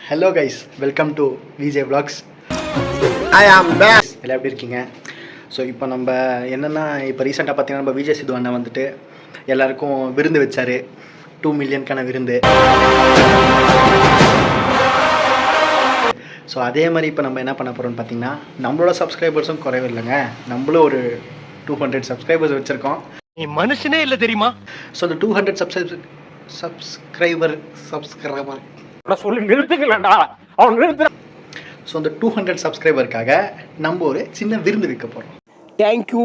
Hello guys, welcome to VJ vlogs. எல்லாம் எப்படி இருக்கீங்க? ஸோ இப்போ நம்ம என்னென்னா, இப்போ ரீசெண்டாக பார்த்தீங்கன்னா நம்ம விஜய் சித்து அண்ணன் வந்துட்டு எல்லாருக்கும் விருந்து வச்சார். 2 மில்லியனுக்கான விருந்து. ஸோ அதே மாதிரி இப்போ நம்ம என்ன பண்ண போகிறோம்னு பார்த்தீங்கன்னா, நம்மளோட சப்ஸ்கிரைபர்ஸும் குறைவு இல்லைங்க. நம்மளும் ஒரு 200 சப்ஸ்கிரைபர்ஸ் வச்சுருக்கோம். நீ மனுஷனே இல்லை தெரியுமா? ஸோ அந்த 200 சப்ஸ்கிரைபர் சொல்லி நிறுத்துக்கலடா, அவன் நிறுத்து. ஸோ அந்த 200 சப்ஸ்கிரைபருக்காக நம்ம ஒரு சின்ன விருந்து வைக்க போகிறோம். தேங்க்யூ.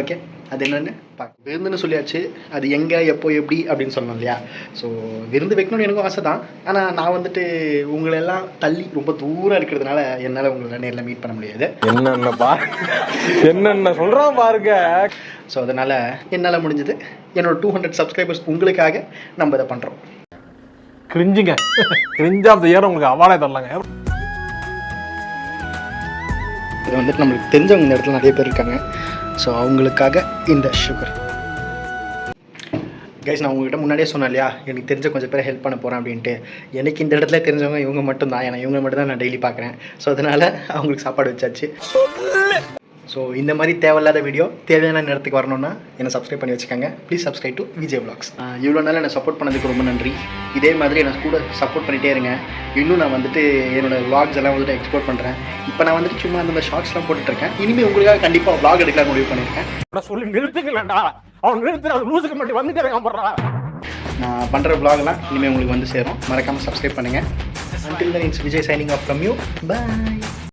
ஓகே, அது என்னென்னு பார்க்க விருந்துன்னு சொல்லியாச்சு. அது எங்கே, எப்போ, எப்படி அப்படின்னு சொல்லணும் இல்லையா? ஸோ விருந்து வைக்கணும்னு எனக்கும் ஆசை தான். ஆனால் நான் வந்துட்டு உங்களெல்லாம் தள்ளி ரொம்ப தூரம் இருக்கிறதுனால என்னால் உங்களை நேரில் மீட் பண்ண முடியாது. என்னென்ன சொல்கிறான் பாருங்க. ஸோ அதனால் என்னால் முடிஞ்சது என்னோட 200 சப்ஸ்கிரைபர்ஸ் உங்களுக்காக நம்ம இதை பண்ணுறோம். கிரிஞ்சுங்க, கிரிஞ்சா அந்த இயர் உங்களுக்கு அவார்டே தரலாங்க. இது வந்துட்டு நம்மளுக்கு தெரிஞ்சவங்க இந்த இடத்துல நிறைய பேர் இருக்காங்க. ஸோ அவங்களுக்காக இந்த சுகர். கைஸ், நான் உங்கள்கிட்ட முன்னாடியே சொன்னேன் இல்லையா, எனக்கு தெரிஞ்ச கொஞ்சம் பேர் ஹெல்ப் பண்ண போகிறேன் அப்படின்ட்டு. எனக்கு இந்த இடத்துல தெரிஞ்சவங்க இவங்க மட்டும் தான். ஏன்னா இவங்க மட்டும் தான் நான் டெய்லி பார்க்குறேன். ஸோ அதனால் அவங்களுக்கு சாப்பாடு வச்சாச்சு. ஸோ இந்த மாதிரி தேவையில்லாத வீடியோ தேவையான நேரத்துக்கு வரணும்னா என்னை சப்ஸ்கிரைப் பண்ணி வச்சுக்கோங்க. Please subscribe to Vijay vlogs. இவ்வளோ நாள் என்னை சப்போர்ட் பண்ணதுக்கு ரொம்ப நன்றி. இதே மாதிரி என்னை கூட சப்போர்ட் பண்ணிகிட்டே இருங்க. இன்னும் நான் வந்துட்டு என்னோடய விளாக்ஸ் எல்லாம் வந்துட்டு எக்ஸ்போர்ட் பண்ணுறேன். இப்போ நான் வந்துட்டு சும்மா அந்த மாதிரி ஷார்ட்ஸ்லாம் போட்டுட்ருக்கேன். இனிமேல் உங்களுக்காக கண்டிப்பாக விளாக் எடுக்கலாம் முடிவு பண்ணியிருக்கேன். சொல்லி நிறுத்துக்கலடா, அவன் நிறுத்து. அது லூசுக்கு மட்டும் வந்துட்டு நான் பண்ணுற விளாக்லாம் இனிமேல் உங்களுக்கு வந்து சேரும். மறக்காமல் சப்ஸ்கிரைப் பண்ணுங்கள். Until then, it's Vijay signing off from you. Bye.